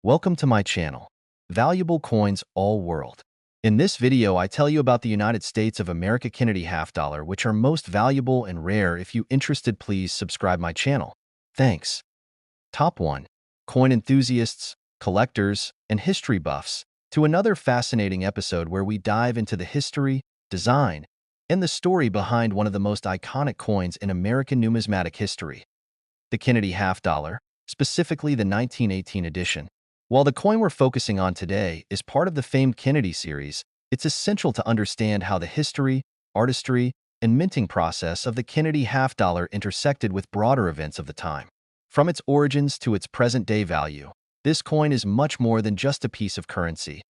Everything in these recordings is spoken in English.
Welcome to my channel, Valuable Coins All World. In this video, I tell you about the United States of America Kennedy Half Dollar, which are most valuable and rare. If you interested, please subscribe my channel. Thanks. Top 1. Coin enthusiasts, collectors, and history buffs, to another fascinating episode where we dive into the history, design, and the story behind one of the most iconic coins in American numismatic history, the Kennedy Half Dollar, specifically the 1918 edition. While the coin we're focusing on today is part of the famed Kennedy series, it's essential to understand how the history, artistry, and minting process of the Kennedy Half Dollar intersected with broader events of the time. From its origins to its present-day value, this coin is much more than just a piece of currency.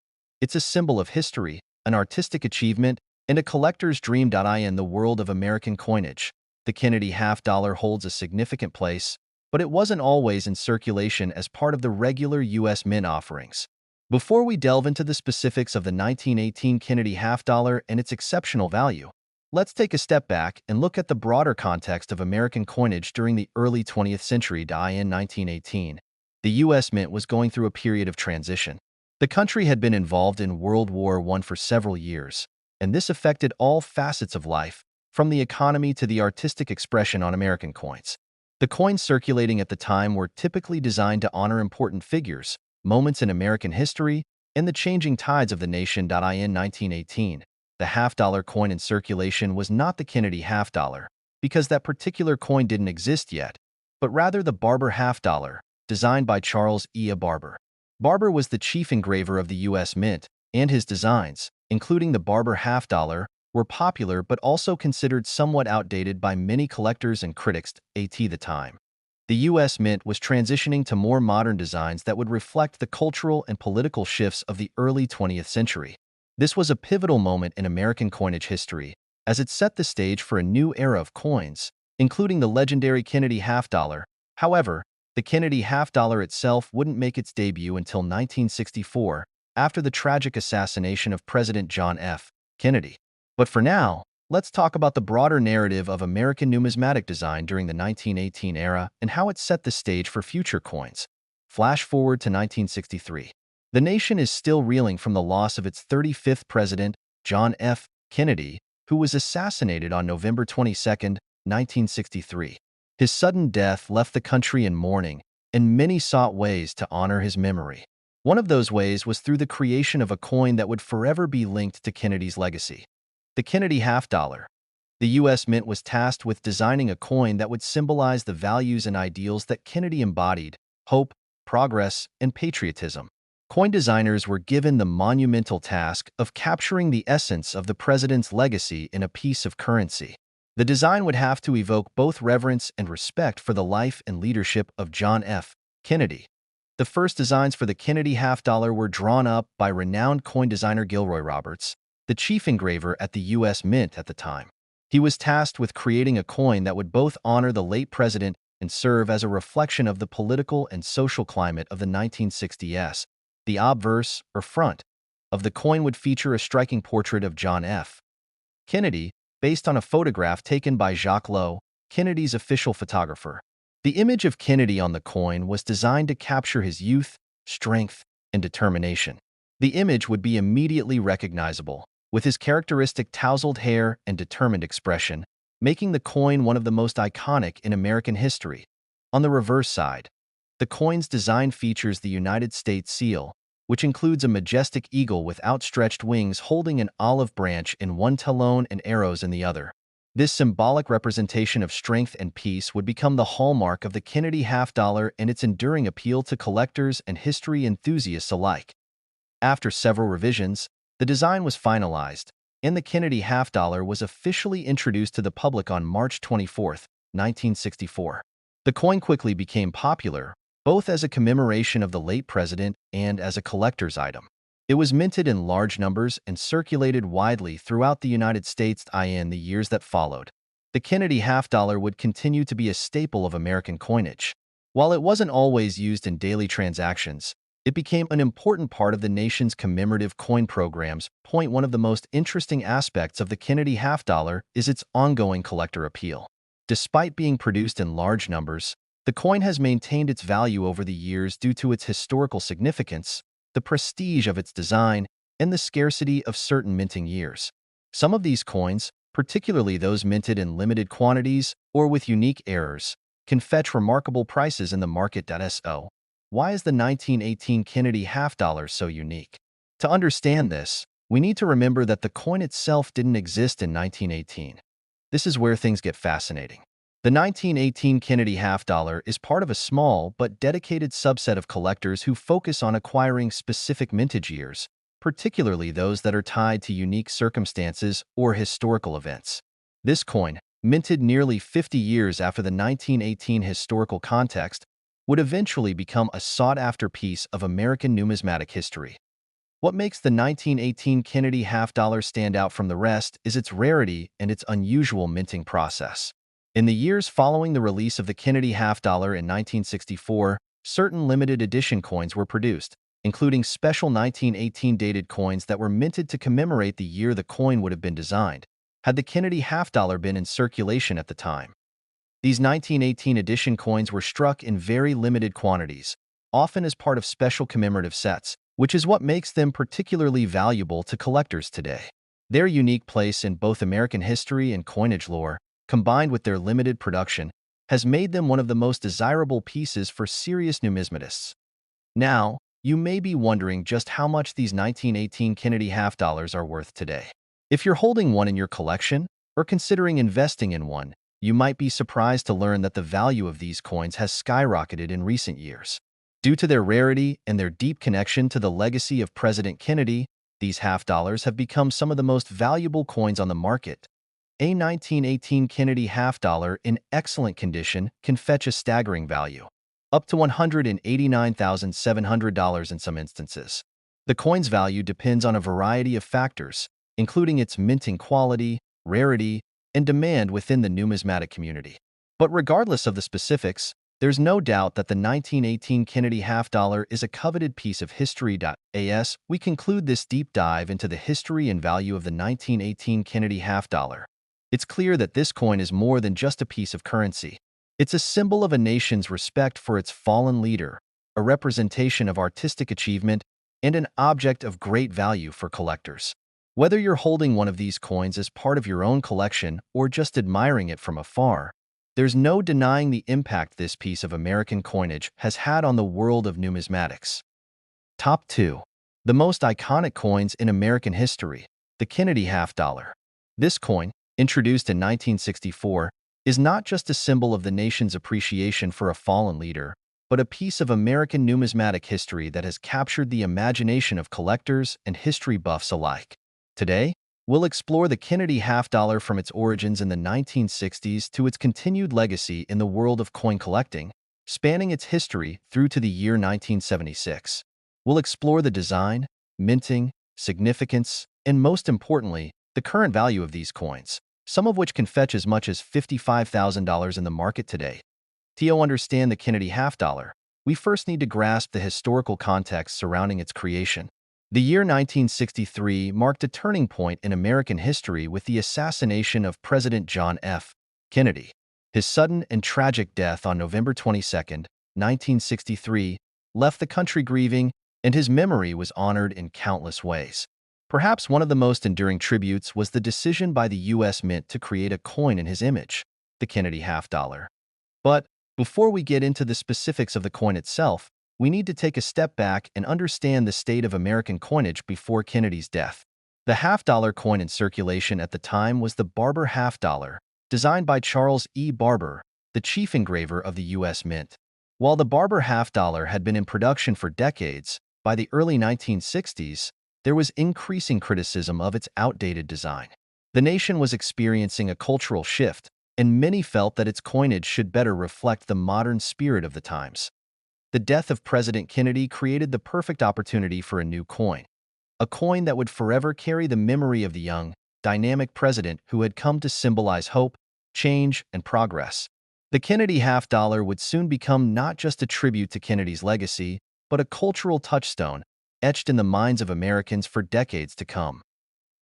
It's a symbol of history, an artistic achievement, and a collector's dream. In the world of American coinage, the Kennedy Half Dollar holds a significant place, but it wasn't always in circulation as part of the regular U.S. mint offerings. Before we delve into the specifics of the 1918 Kennedy Half Dollar and its exceptional value, let's take a step back and look at the broader context of American coinage during the early 20th century. In 1918, the U.S. mint was going through a period of transition. The country had been involved in World War I for several years, and this affected all facets of life, from the economy to the artistic expression on American coins. The coins circulating at the time were typically designed to honor important figures, moments in American history, and the changing tides of the nation. In 1918, the half-dollar coin in circulation was not the Kennedy half dollar, because that particular coin didn't exist yet, but rather the Barber half dollar, designed by Charles E. Barber. Barber was the chief engraver of the U.S. Mint, and his designs, including the Barber half dollar, were popular but also considered somewhat outdated by many collectors and critics at the time. The U.S. Mint was transitioning to more modern designs that would reflect the cultural and political shifts of the early 20th century. This was a pivotal moment in American coinage history, as it set the stage for a new era of coins, including the legendary Kennedy half dollar. However, the Kennedy half dollar itself wouldn't make its debut until 1964, after the tragic assassination of President John F. Kennedy. But for now, let's talk about the broader narrative of American numismatic design during the 1918 era and how it set the stage for future coins. Flash forward to 1963. The nation is still reeling from the loss of its 35th president, John F. Kennedy, who was assassinated on November 22, 1963. His sudden death left the country in mourning, and many sought ways to honor his memory. One of those ways was through the creation of a coin that would forever be linked to Kennedy's legacy. The Kennedy Half Dollar. The U.S. Mint was tasked with designing a coin that would symbolize the values and ideals that Kennedy embodied: hope, progress, and patriotism. Coin designers were given the monumental task of capturing the essence of the president's legacy in a piece of currency. The design would have to evoke both reverence and respect for the life and leadership of John F. Kennedy. The first designs for the Kennedy Half Dollar were drawn up by renowned coin designer Gilroy Roberts, the chief engraver at the U.S. Mint at the time. He was tasked with creating a coin that would both honor the late president and serve as a reflection of the political and social climate of the 1960s. The obverse, or front, of the coin would feature a striking portrait of John F. Kennedy, based on a photograph taken by Jacques Lowe, Kennedy's official photographer. The image of Kennedy on the coin was designed to capture his youth, strength, and determination. The image would be immediately recognizable, with his characteristic tousled hair and determined expression, making the coin one of the most iconic in American history. On the reverse side, the coin's design features the United States seal, which includes a majestic eagle with outstretched wings holding an olive branch in one talon and arrows in the other. This symbolic representation of strength and peace would become the hallmark of the Kennedy Half Dollar and its enduring appeal to collectors and history enthusiasts alike. After several revisions, the design was finalized, and the Kennedy Half Dollar was officially introduced to the public on March 24, 1964. The coin quickly became popular, both as a commemoration of the late president and as a collector's item. It was minted in large numbers and circulated widely throughout the United States in the years that followed. The Kennedy Half Dollar would continue to be a staple of American coinage. While it wasn't always used in daily transactions, it became an important part of the nation's commemorative coin programs. One of the most interesting aspects of the Kennedy Half Dollar is its ongoing collector appeal. Despite being produced in large numbers, the The coin has maintained its value over the years due to its historical significance, the prestige of its design, and the scarcity of certain minting years. Some of these coins, particularly those minted in limited quantities or with unique errors, can fetch remarkable prices in the market.so. Why is the 1918 Kennedy half dollar so unique? To understand this, we need to remember that the coin itself didn't exist in 1918. This is where things get fascinating. The 1918 Kennedy half dollar is part of a small but dedicated subset of collectors who focus on acquiring specific mintage years, particularly those that are tied to unique circumstances or historical events. This coin, minted nearly 50 years after the 1918 historical context, would eventually become a sought-after piece of American numismatic history. What makes the 1918 Kennedy half dollar stand out from the rest is its rarity and its unusual minting process. In the years following the release of the Kennedy half dollar in 1964, certain limited edition coins were produced, including special 1918 dated coins that were minted to commemorate the year the coin would have been designed, had the Kennedy half dollar been in circulation at the time. These 1918 edition coins were struck in very limited quantities, often as part of special commemorative sets, which is what makes them particularly valuable to collectors today. Their unique place in both American history and coinage lore, combined with their limited production, has made them one of the most desirable pieces for serious numismatists. Now, you may be wondering just how much these 1918 Kennedy half dollars are worth today. If you're holding one in your collection or considering investing in one, you might be surprised to learn that the value of these coins has skyrocketed in recent years. Due to their rarity and their deep connection to the legacy of President Kennedy, these half dollars have become some of the most valuable coins on the market. A 1918 Kennedy half dollar in excellent condition can fetch a staggering value, up to $189,700 in some instances. The coin's value depends on a variety of factors, including its minting quality, rarity, and demand within the numismatic community. But regardless of the specifics, there's no doubt that the 1918 Kennedy half dollar is a coveted piece of history.as we conclude this deep dive into the history and value of the 1918 Kennedy half dollar. It's clear that this coin is more than just a piece of currency. It's a symbol of a nation's respect for its fallen leader, a representation of artistic achievement, and an object of great value for collectors. Whether you're holding one of these coins as part of your own collection or just admiring it from afar, there's no denying the impact this piece of American coinage has had on the world of numismatics. Top 2. The most iconic coins in American history, the Kennedy half dollar. This coin, introduced in 1964, is not just a symbol of the nation's appreciation for a fallen leader, but a piece of American numismatic history that has captured the imagination of collectors and history buffs alike. Today, we'll explore the Kennedy half dollar from its origins in the 1960s to its continued legacy in the world of coin collecting, spanning its history through to the year 1976. We'll explore the design, minting, significance, and most importantly, the current value of these coins, some of which can fetch as much as $55,000 in the market today. To understand the Kennedy half dollar, we first need to grasp the historical context surrounding its creation. The year 1963 marked a turning point in American history with the assassination of President John F. Kennedy. His sudden and tragic death on November 22, 1963, left the country grieving, and his memory was honored in countless ways. Perhaps one of the most enduring tributes was the decision by the U.S. Mint to create a coin in his image, the Kennedy half dollar. But before we get into the specifics of the coin itself, we need to take a step back and understand the state of American coinage before Kennedy's death. The half-dollar coin in circulation at the time was the Barber half dollar, designed by Charles E. Barber, the chief engraver of the U.S. Mint. While the Barber half dollar had been in production for decades, by the early 1960s, there was increasing criticism of its outdated design. The nation was experiencing a cultural shift, and many felt that its coinage should better reflect the modern spirit of the times. The death of President Kennedy created the perfect opportunity for a new coin, a coin that would forever carry the memory of the young, dynamic president who had come to symbolize hope, change, and progress. The Kennedy half dollar would soon become not just a tribute to Kennedy's legacy, but a cultural touchstone, etched in the minds of Americans for decades to come.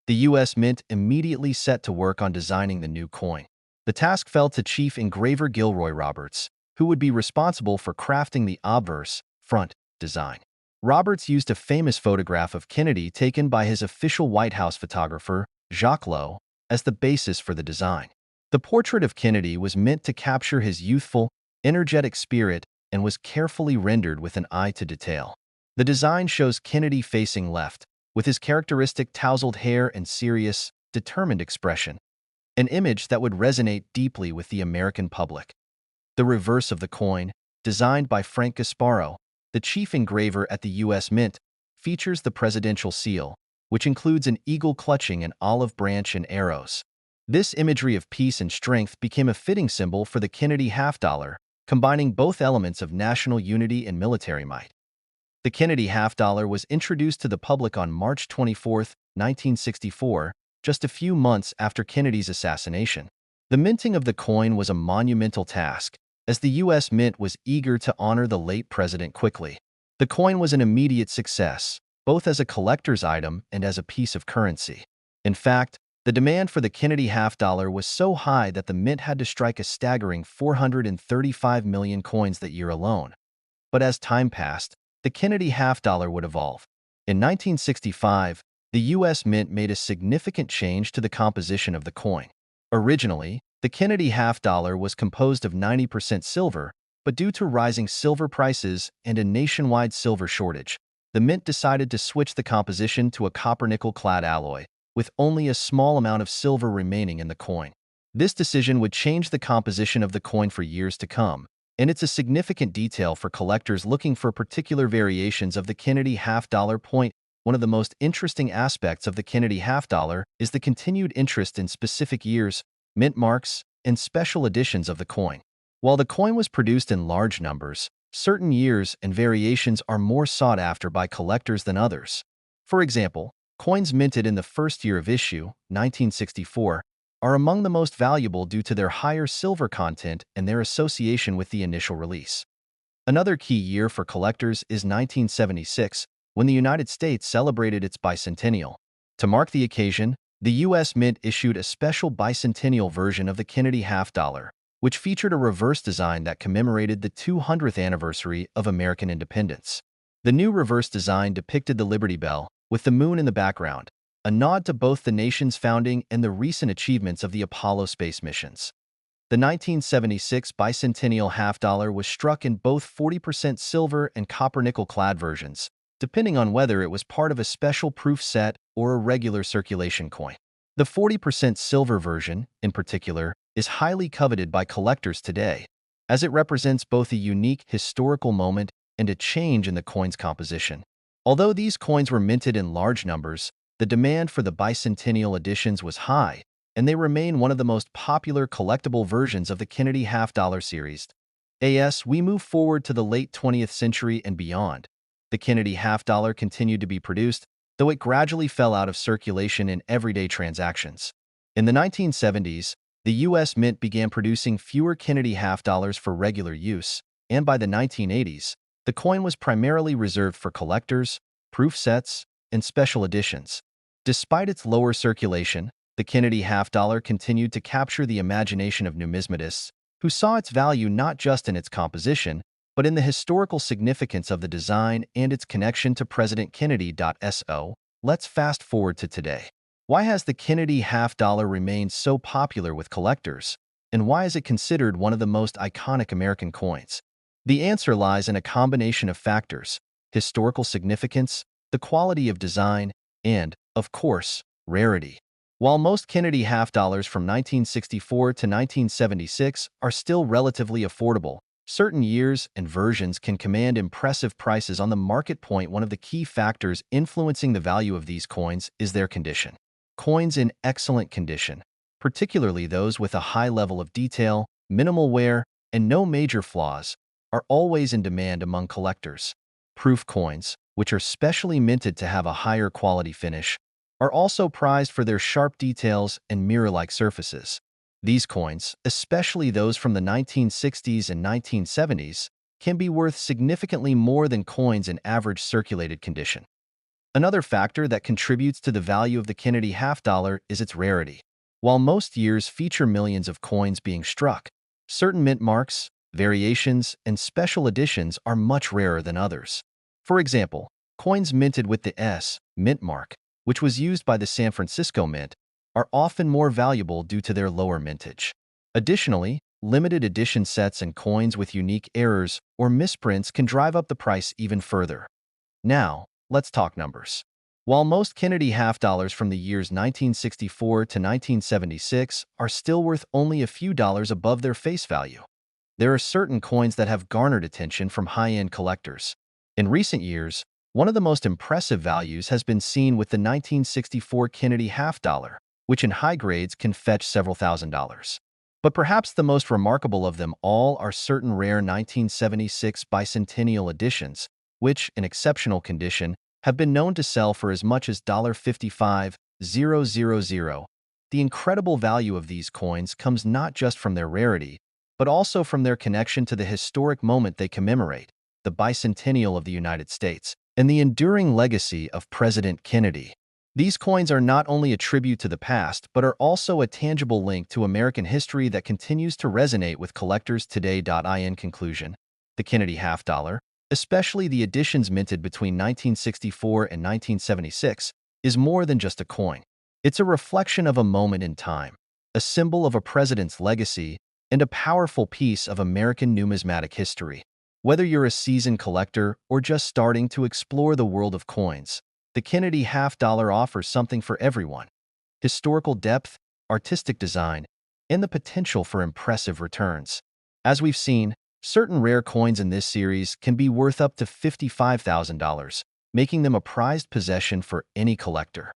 The U.S. Mint immediately set to work on designing the new coin. The task fell to Chief Engraver Gilroy Roberts, who would be responsible for crafting the obverse front design. Roberts used a famous photograph of Kennedy taken by his official White House photographer, Jacques Lowe, as the basis for the design. The portrait of Kennedy was meant to capture his youthful, energetic spirit and was carefully rendered with an eye to detail. The design shows Kennedy facing left, with his characteristic tousled hair and serious, determined expression, an image that would resonate deeply with the American public. The reverse of the coin, designed by Frank Gasparo, the chief engraver at the U.S. Mint, features the presidential seal, which includes an eagle clutching an olive branch and arrows. This imagery of peace and strength became a fitting symbol for the Kennedy half dollar, combining both elements of national unity and military might. The Kennedy half dollar was introduced to the public on March 24, 1964, just a few months after Kennedy's assassination. The minting of the coin was a monumental task, as the U.S. Mint was eager to honor the late president quickly. The coin was an immediate success, both as a collector's item and as a piece of currency. In fact, the demand for the Kennedy half dollar was so high that the Mint had to strike a staggering 435 million coins that year alone. But as time passed, the Kennedy half dollar would evolve. In 1965, the U.S. Mint made a significant change to the composition of the coin. Originally, the Kennedy half dollar was composed of 90% silver, but due to rising silver prices and a nationwide silver shortage, the Mint decided to switch the composition to a copper-nickel-clad alloy, with only a small amount of silver remaining in the coin. This decision would change the composition of the coin for years to come, and it's a significant detail for collectors looking for particular variations of the Kennedy half dollar point. One of the most interesting aspects of the Kennedy half dollar is the continued interest in specific years, mint marks, and special editions of the coin. While the coin was produced in large numbers, certain years and variations are more sought after by collectors than others. For example, coins minted in the first year of issue, 1964, are among the most valuable due to their higher silver content and their association with the initial release. Another key year for collectors is 1976, when the United States celebrated its bicentennial. To mark the occasion, the U.S. Mint issued a special bicentennial version of the Kennedy half dollar, which featured a reverse design that commemorated the 200th anniversary of American independence. The new reverse design depicted the Liberty Bell, with the moon in the background, a nod to both the nation's founding and the recent achievements of the Apollo space missions. The 1976 bicentennial half dollar was struck in both 40% silver and copper-nickel-clad versions, depending on whether it was part of a special proof set or a regular circulation coin. The 40% silver version, in particular, is highly coveted by collectors today, as it represents both a unique historical moment and a change in the coin's composition. Although these coins were minted in large numbers, the demand for the bicentennial editions was high, and they remain one of the most popular collectible versions of the Kennedy half dollar series. As we move forward to the late 20th century and beyond, the Kennedy half dollar continued to be produced, though it gradually fell out of circulation in everyday transactions. In the 1970s, the U.S. Mint began producing fewer Kennedy half dollars for regular use, and by the 1980s, the coin was primarily reserved for collectors, proof sets, and special editions. Despite its lower circulation, the Kennedy half dollar continued to capture the imagination of numismatists, who saw its value not just in its composition, but in the historical significance of the design and its connection to President Kennedy.So. Let's fast forward to today. Why has the Kennedy half dollar remained so popular with collectors, and why is it considered one of the most iconic American coins? The answer lies in a combination of factors: historical significance, the quality of design, and, of course, rarity. While most Kennedy half dollars from 1964 to 1976 are still relatively affordable, certain years and versions can command impressive prices on the market point. One of the key factors influencing the value of these coins is their condition. Coins in excellent condition, particularly those with a high level of detail, minimal wear, and no major flaws, are always in demand among collectors. Proof coins, which are specially minted to have a higher quality finish, are also prized for their sharp details and mirror-like surfaces. These coins, especially those from the 1960s and 1970s, can be worth significantly more than coins in average circulated condition. Another factor that contributes to the value of the Kennedy half dollar is its rarity. While most years feature millions of coins being struck, certain mint marks, Variations and special editions are much rarer than others. For example, coins minted with the S mint mark, which was used by the San Francisco Mint, are often more valuable due to their lower mintage. Additionally, limited edition sets and coins with unique errors or misprints can drive up the price even further. Now, let's talk numbers. While most Kennedy half dollars from the years 1964 to 1976 are still worth only a few dollars above their face value, there are certain coins that have garnered attention from high-end collectors. In recent years, one of the most impressive values has been seen with the 1964 Kennedy half dollar, which in high grades can fetch several $1,000s. But perhaps the most remarkable of them all are certain rare 1976 bicentennial editions, which, in exceptional condition, have been known to sell for as much as $55,000. The incredible value of these coins comes not just from their rarity, but also from their connection to the historic moment they commemorate, the bicentennial of the United States, and the enduring legacy of President Kennedy. These coins are not only a tribute to the past, but are also a tangible link to American history that continues to resonate with collectors today. In conclusion, the Kennedy half dollar, especially the editions minted between 1964 and 1976, is more than just a coin. It's a reflection of a moment in time, a symbol of a president's legacy, and a powerful piece of American numismatic history. Whether you're a seasoned collector or just starting to explore the world of coins, the Kennedy half dollar offers something for everyone: historical depth, artistic design, and the potential for impressive returns. As we've seen, certain rare coins in this series can be worth up to $55,000, making them a prized possession for any collector.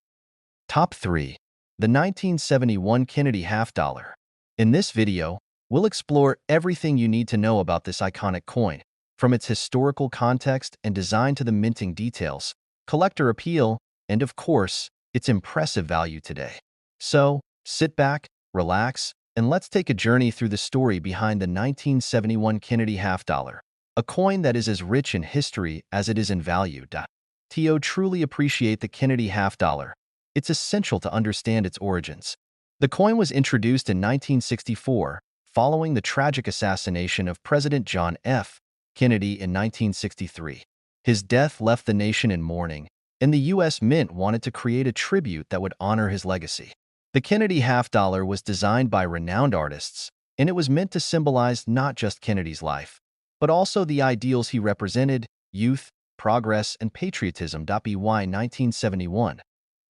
Top 3. The 1971 Kennedy half dollar. In this video, we'll explore everything you need to know about this iconic coin, from its historical context and design to the minting details, collector appeal, and of course, its impressive value today. So, sit back, relax, and let's take a journey through the story behind the 1971 Kennedy half dollar, a coin that is as rich in history as it is in value. To truly appreciate the Kennedy half dollar, it's essential to understand its origins. The coin was introduced in 1964, following the tragic assassination of President John F. Kennedy in 1963. His death left the nation in mourning, and the U.S. Mint wanted to create a tribute that would honor his legacy. The Kennedy half dollar was designed by renowned artists, and it was meant to symbolize not just Kennedy's life, but also the ideals he represented: youth, progress, and patriotism. By 1971,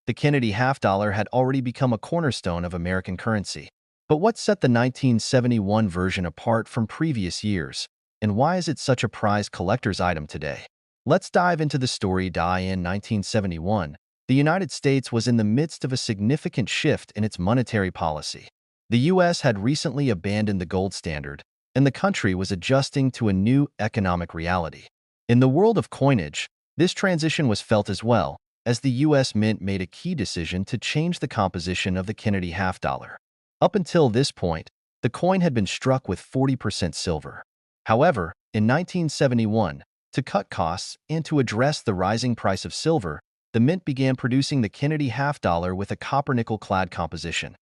the Kennedy half dollar had already become a cornerstone of American currency. But what set the 1971 version apart from previous years, and why is it such a prized collector's item today? Let's dive into the story. In 1971, the United States was in the midst of a significant shift in its monetary policy. The U.S. had recently abandoned the gold standard, and the country was adjusting to a new economic reality. In the world of coinage, this transition was felt as well, as the U.S. Mint made a key decision to change the composition of the Kennedy half dollar. Up until this point, the coin had been struck with 40% silver. However, in 1971, to cut costs and to address the rising price of silver, the Mint began producing the Kennedy half dollar with a copper-nickel-clad composition.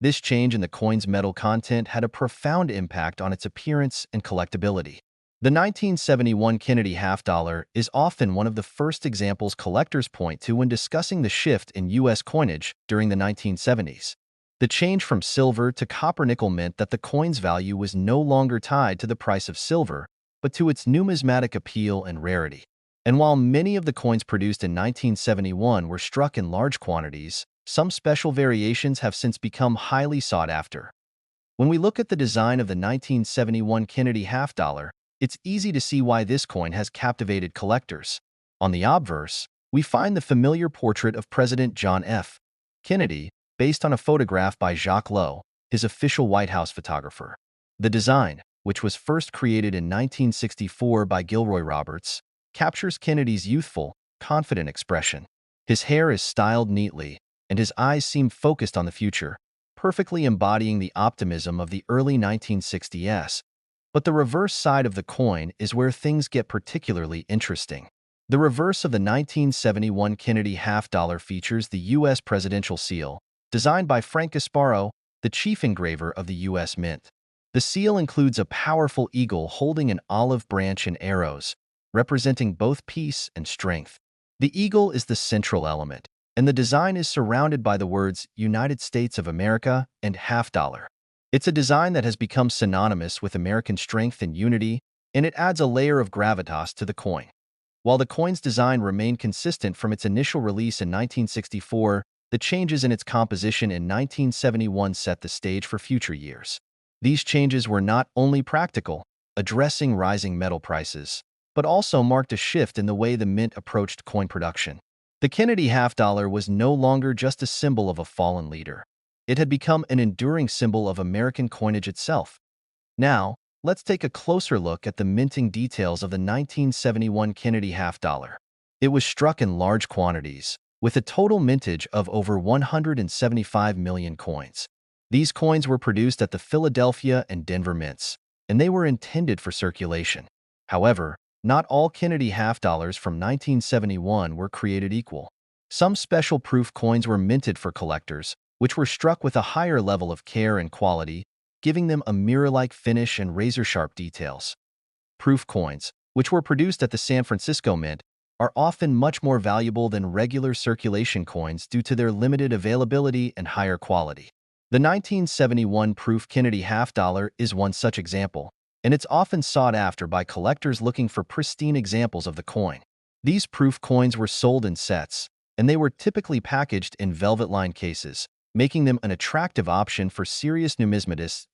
This change in the coin's metal content had a profound impact on its appearance and collectability. The 1971 Kennedy half dollar is often one of the first examples collectors point to when discussing the shift in U.S. coinage during the 1970s. The change from silver to copper-nickel meant that the coin's value was no longer tied to the price of silver, but to its numismatic appeal and rarity. And while many of the coins produced in 1971 were struck in large quantities, some special variations have since become highly sought after. When we look at the design of the 1971 Kennedy half dollar, it's easy to see why this coin has captivated collectors. On the obverse, we find the familiar portrait of President John F. Kennedy, based on a photograph by Jacques Lowe, his official White House photographer. The design, which was first created in 1964 by Gilroy Roberts, captures Kennedy's youthful, confident expression. His hair is styled neatly, and his eyes seem focused on the future, perfectly embodying the optimism of the early 1960s. But the reverse side of the coin is where things get particularly interesting. The reverse of the 1971 Kennedy half dollar features the U.S. presidential seal, designed by Frank Gasparro, the chief engraver of the U.S. Mint. The seal includes a powerful eagle holding an olive branch and arrows, representing both peace and strength. The eagle is the central element, and the design is surrounded by the words United States of America and half dollar. It's a design that has become synonymous with American strength and unity, and it adds a layer of gravitas to the coin. While the coin's design remained consistent from its initial release in 1964, the changes in its composition in 1971 set the stage for future years. These changes were not only practical, addressing rising metal prices, but also marked a shift in the way the mint approached coin production. The Kennedy half dollar was no longer just a symbol of a fallen leader. It had become an enduring symbol of American coinage itself. Now, let's take a closer look at the minting details of the 1971 Kennedy half dollar. It was struck in large quantities, with a total mintage of over 175 million coins. These coins were produced at the Philadelphia and Denver mints, and they were intended for circulation. However, not all Kennedy half dollars from 1971 were created equal. Some special proof coins were minted for collectors, which were struck with a higher level of care and quality, giving them a mirror-like finish and razor-sharp details. Proof coins, which were produced at the San Francisco Mint, are often much more valuable than regular circulation coins due to their limited availability and higher quality. The 1971 proof Kennedy half dollar is one such example, and it's often sought after by collectors looking for pristine examples of the coin. These proof coins were sold in sets, and they were typically packaged in velvet-lined cases, making them an attractive option for serious numismatists.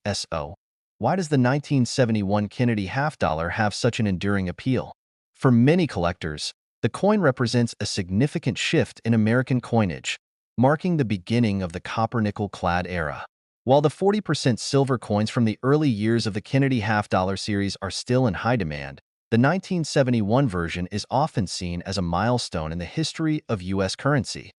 Why does the 1971 Kennedy half dollar have such an enduring appeal? For many collectors, the coin represents a significant shift in American coinage, marking the beginning of the copper-nickel-clad era. While the 40% silver coins from the early years of the Kennedy half dollar series are still in high demand, the 1971 version is often seen as a milestone in the history of U.S. currency.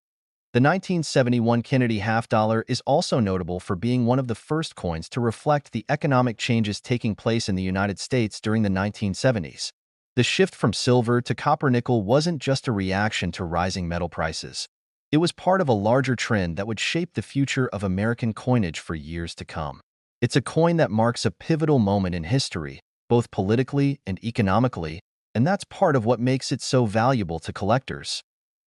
The 1971 Kennedy half dollar is also notable for being one of the first coins to reflect the economic changes taking place in the United States during the 1970s. The shift from silver to copper-nickel wasn't just a reaction to rising metal prices. It was part of a larger trend that would shape the future of American coinage for years to come. It's a coin that marks a pivotal moment in history, both politically and economically, and that's part of what makes it so valuable to collectors.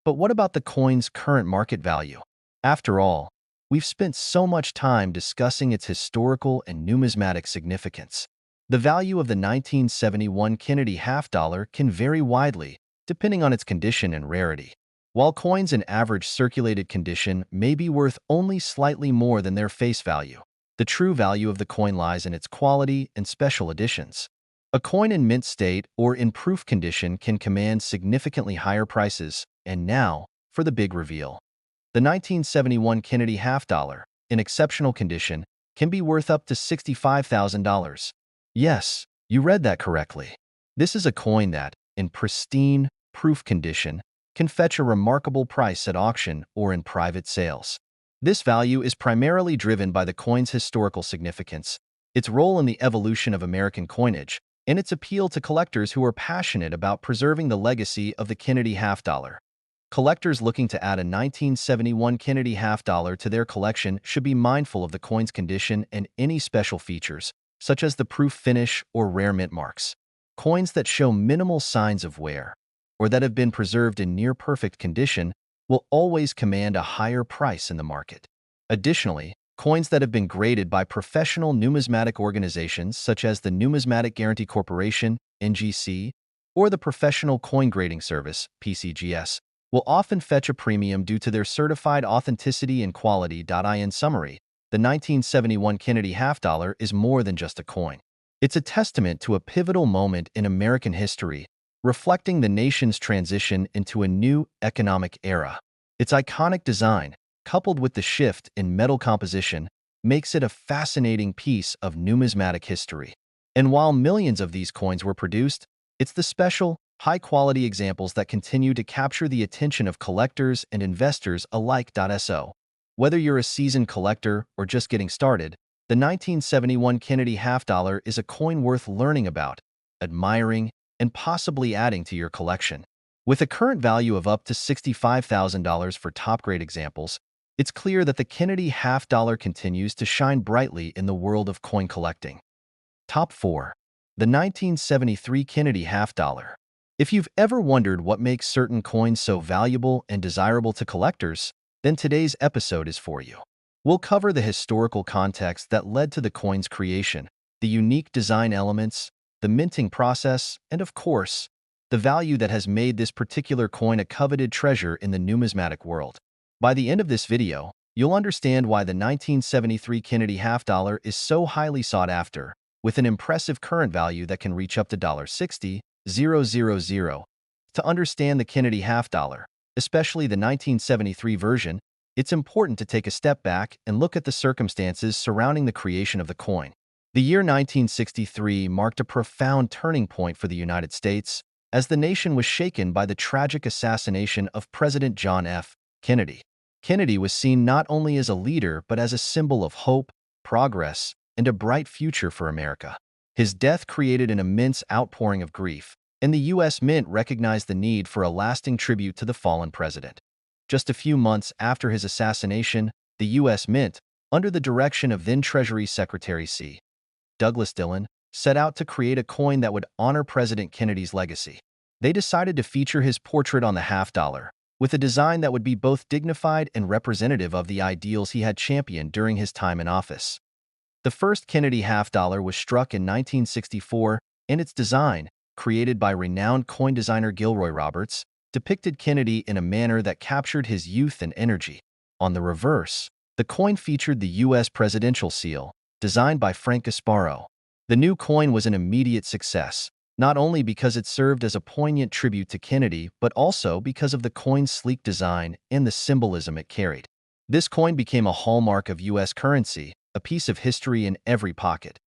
But what about the coin's current market value? After all, we've spent so much time discussing its historical and numismatic significance. The value of the 1971 Kennedy half dollar can vary widely, depending on its condition and rarity. While coins in average circulated condition may be worth only slightly more than their face value, the true value of the coin lies in its quality and special editions. A coin in mint state or in proof condition can command significantly higher prices. And now, for the big reveal. The 1971 Kennedy half dollar, in exceptional condition, can be worth up to $65,000. Yes, you read that correctly. This is a coin that, in pristine, proof condition, can fetch a remarkable price at auction or in private sales. This value is primarily driven by the coin's historical significance, its role in the evolution of American coinage, and its appeal to collectors who are passionate about preserving the legacy of the Kennedy half dollar. Collectors looking to add a 1971 Kennedy half dollar to their collection should be mindful of the coin's condition and any special features, such as the proof finish or rare mint marks. Coins that show minimal signs of wear, or that have been preserved in near-perfect condition, will always command a higher price in the market. Additionally, coins that have been graded by professional numismatic organizations such as the Numismatic Guarantee Corporation, (NGC), or the Professional Coin Grading Service, (PCGS), will often fetch a premium due to their certified authenticity and quality. In summary, the 1971 Kennedy half dollar is more than just a coin. It's a testament to a pivotal moment in American history, reflecting the nation's transition into a new economic era. Its iconic design, coupled with the shift in metal composition, makes it a fascinating piece of numismatic history. And while millions of these coins were produced, it's the special, high-quality examples that continue to capture the attention of collectors and investors alike. Whether you're a seasoned collector or just getting started, the 1971 Kennedy half dollar is a coin worth learning about, admiring, and possibly adding to your collection. With a current value of up to $65,000 for top-grade examples, it's clear that the Kennedy half dollar continues to shine brightly in the world of coin collecting. Top 4. The 1973 Kennedy Half Dollar. If you've ever wondered what makes certain coins so valuable and desirable to collectors, then today's episode is for you. We'll cover the historical context that led to the coin's creation, the unique design elements, the minting process, and of course, the value that has made this particular coin a coveted treasure in the numismatic world. By the end of this video, you'll understand why the 1973 Kennedy Half Dollar is so highly sought after, with an impressive current value that can reach up to $60,000. To understand the Kennedy Half Dollar, especially the 1973 version, it's important to take a step back and look at the circumstances surrounding the creation of the coin. The year 1963 marked a profound turning point for the United States, as the nation was shaken by the tragic assassination of President John F. Kennedy. Kennedy was seen not only as a leader but as a symbol of hope, progress, and a bright future for America. His death created an immense outpouring of grief, and the U.S. Mint recognized the need for a lasting tribute to the fallen president. Just a few months after his assassination, the U.S. Mint, under the direction of then Treasury Secretary C. Douglas Dillon, set out to create a coin that would honor President Kennedy's legacy. They decided to feature his portrait on the half dollar, with a design that would be both dignified and representative of the ideals he had championed during his time in office. The first Kennedy half dollar was struck in 1964, and its design, created by renowned coin designer Gilroy Roberts, depicted Kennedy in a manner that captured his youth and energy. On the reverse, the coin featured the U.S. presidential seal, designed by Frank Gasparro. The new coin was an immediate success, not only because it served as a poignant tribute to Kennedy, but also because of the coin's sleek design and the symbolism it carried. This coin became a hallmark of U.S. currency, a piece of history in every pocket.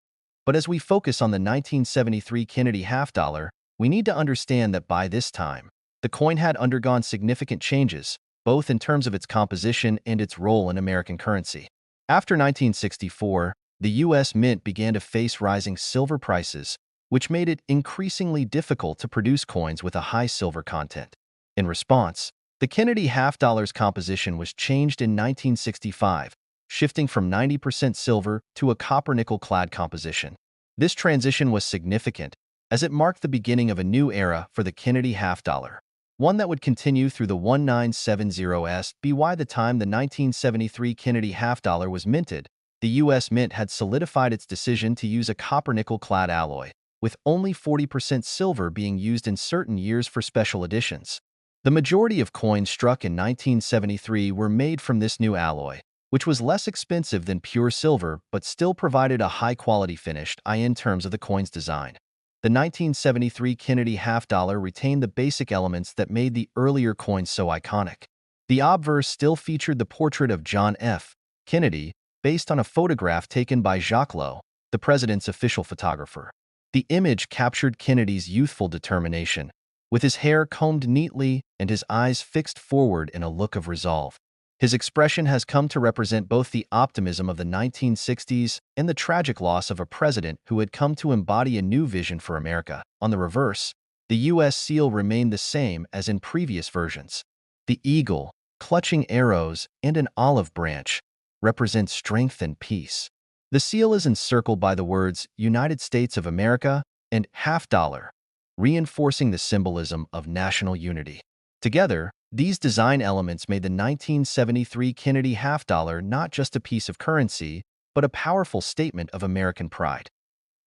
But as we focus on the 1973 Kennedy half dollar, we need to understand that by this time, the coin had undergone significant changes, both in terms of its composition and its role in American currency. After 1964, the U.S. Mint began to face rising silver prices, which made it increasingly difficult to produce coins with a high silver content. In response, the Kennedy half dollar's composition was changed in 1965, shifting from 90% silver to a copper-nickel-clad composition. This transition was significant, as it marked the beginning of a new era for the Kennedy half dollar, one that would continue through the 1970s. By the time the 1973 Kennedy half dollar was minted, the U.S. Mint had solidified its decision to use a copper-nickel-clad alloy, with only 40% silver being used in certain years for special editions. The majority of coins struck in 1973 were made from this new alloy, which was less expensive than pure silver but still provided a high-quality finish in terms of the coin's design. The 1973 Kennedy half dollar retained the basic elements that made the earlier coins so iconic. The obverse still featured the portrait of John F. Kennedy, based on a photograph taken by Jacques Lowe, the president's official photographer. The image captured Kennedy's youthful determination, with his hair combed neatly and his eyes fixed forward in a look of resolve. His expression has come to represent both the optimism of the 1960s and the tragic loss of a president who had come to embody a new vision for America. On the reverse, the U.S. seal remained the same as in previous versions. The eagle, clutching arrows, and an olive branch represent strength and peace. The seal is encircled by the words United States of America and half dollar, reinforcing the symbolism of national unity. Together, these design elements made the 1973 Kennedy half dollar not just a piece of currency, but a powerful statement of American pride.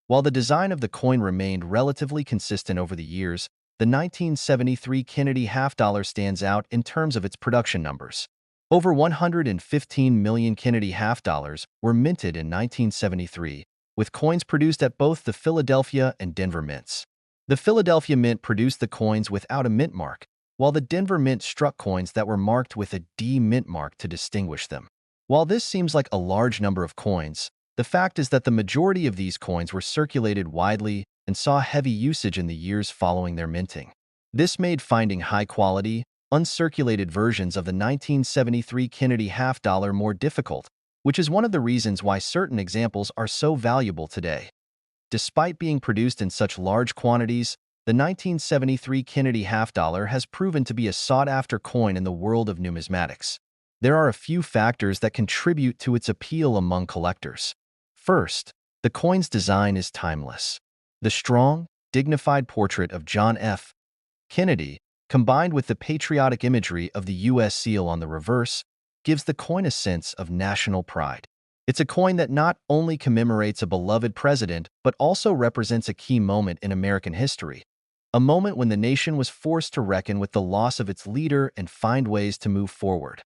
While the design of the coin remained relatively consistent over the years, the 1973 Kennedy half dollar stands out in terms of its production numbers. Over 115 million Kennedy half dollars were minted in 1973, with coins produced at both the Philadelphia and Denver mints. The Philadelphia Mint produced the coins without a mint mark, while the Denver Mint struck coins that were marked with a D mint mark to distinguish them. While this seems like a large number of coins, the fact is that the majority of these coins were circulated widely and saw heavy usage in the years following their minting. This made finding high-quality, uncirculated versions of the 1973 Kennedy half dollar more difficult, which is one of the reasons why certain examples are so valuable today. Despite being produced in such large quantities, the 1973 Kennedy half dollar has proven to be a sought-after coin in the world of numismatics. There are a few factors that contribute to its appeal among collectors. First, The coin's design is timeless. The strong, dignified portrait of John F. Kennedy, combined with the patriotic imagery of the U.S. seal on the reverse, gives the coin a sense of national pride. It's a coin that not only commemorates a beloved president, but also represents a key moment in American history, a moment when the nation was forced to reckon with the loss of its leader and find ways to move forward.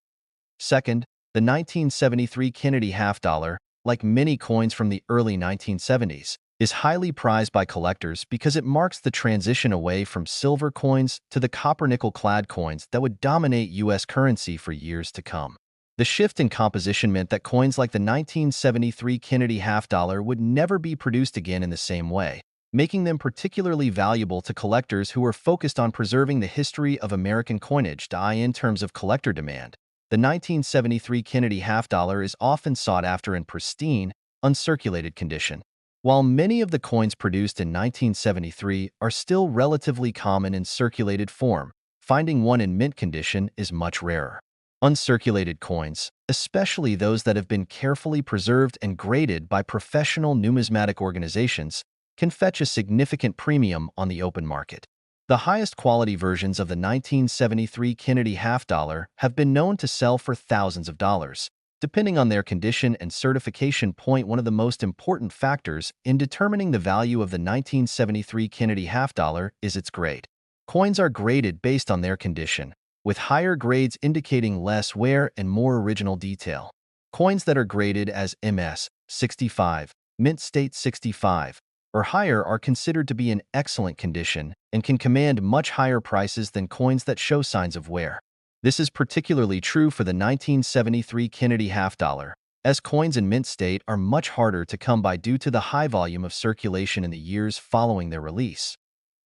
Second, the 1973 Kennedy half dollar, like many coins from the early 1970s, is highly prized by collectors because it marks the transition away from silver coins to the copper-nickel-clad coins that would dominate U.S. currency for years to come. The shift in composition meant that coins like the 1973 Kennedy half dollar would never be produced again in the same way, making them particularly valuable to collectors who are focused on preserving the history of American coinage. In terms of collector demand, the 1973 Kennedy half dollar is often sought after in pristine, uncirculated condition. While many of the coins produced in 1973 are still relatively common in circulated form, finding one in mint condition is much rarer. Uncirculated coins, especially those that have been carefully preserved and graded by professional numismatic organizations, can fetch a significant premium on the open market. The highest quality versions of the 1973 Kennedy half dollar have been known to sell for thousands of dollars, depending on their condition and certification. One of the most important factors in determining the value of the 1973 Kennedy half dollar is its grade. Coins are graded based on their condition, with higher grades indicating less wear and more original detail. Coins that are graded as MS 65, Mint State 65, or higher are considered to be in excellent condition and can command much higher prices than coins that show signs of wear. This is particularly true for the 1973 Kennedy half dollar, as coins in mint state are much harder to come by due to the high volume of circulation in the years following their release.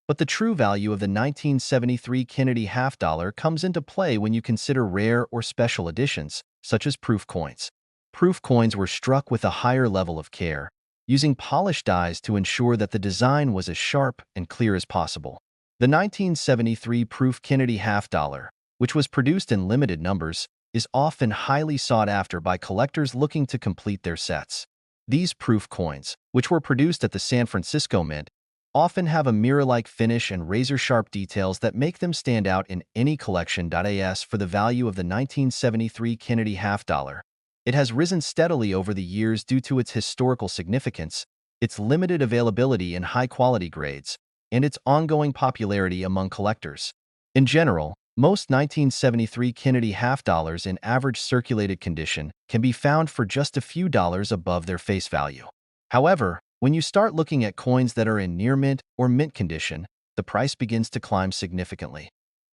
But the true value of the 1973 Kennedy half dollar comes into play when you consider rare or special editions, such as proof coins. Proof coins were struck with a higher level of care, using polished dies to ensure that the design was as sharp and clear as possible. The 1973 proof Kennedy half dollar, which was produced in limited numbers, is often highly sought after by collectors looking to complete their sets. These proof coins, which were produced at the San Francisco Mint, often have a mirror-like finish and razor-sharp details that make them stand out in any collection. As for the value of the 1973 Kennedy half dollar, it has risen steadily over the years due to its historical significance, its limited availability in high-quality grades, and its ongoing popularity among collectors. In general, most 1973 Kennedy half dollars in average circulated condition can be found for just a few dollars above their face value. However, when you start looking at coins that are in near mint or mint condition, the price begins to climb significantly.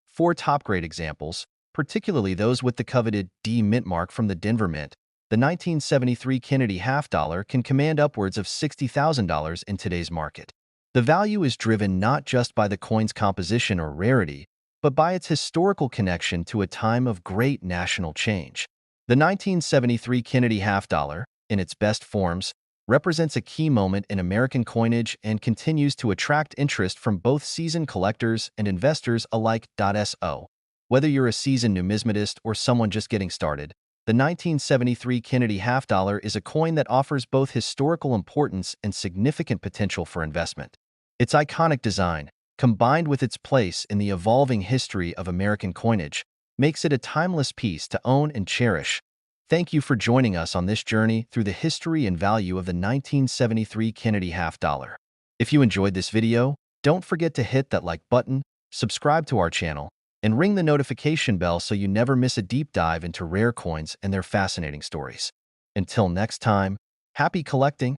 4 top-grade examples, particularly those with the coveted D mint mark from the Denver Mint, the 1973 Kennedy half dollar can command upwards of $60,000 in today's market. The value is driven not just by the coin's composition or rarity, but by its historical connection to a time of great national change. The 1973 Kennedy half dollar, in its best forms, represents a key moment in American coinage and continues to attract interest from both seasoned collectors and investors alike. Whether you're a seasoned numismatist or someone just getting started, the 1973 Kennedy half dollar is a coin that offers both historical importance and significant potential for investment. Its iconic design, combined with its place in the evolving history of American coinage, makes it a timeless piece to own and cherish. Thank you for joining us on this journey through the history and value of the 1973 Kennedy half dollar. If you enjoyed this video, don't forget to hit that like button, subscribe to our channel, and ring the notification bell so you never miss a deep dive into rare coins and their fascinating stories. Until next time, happy collecting!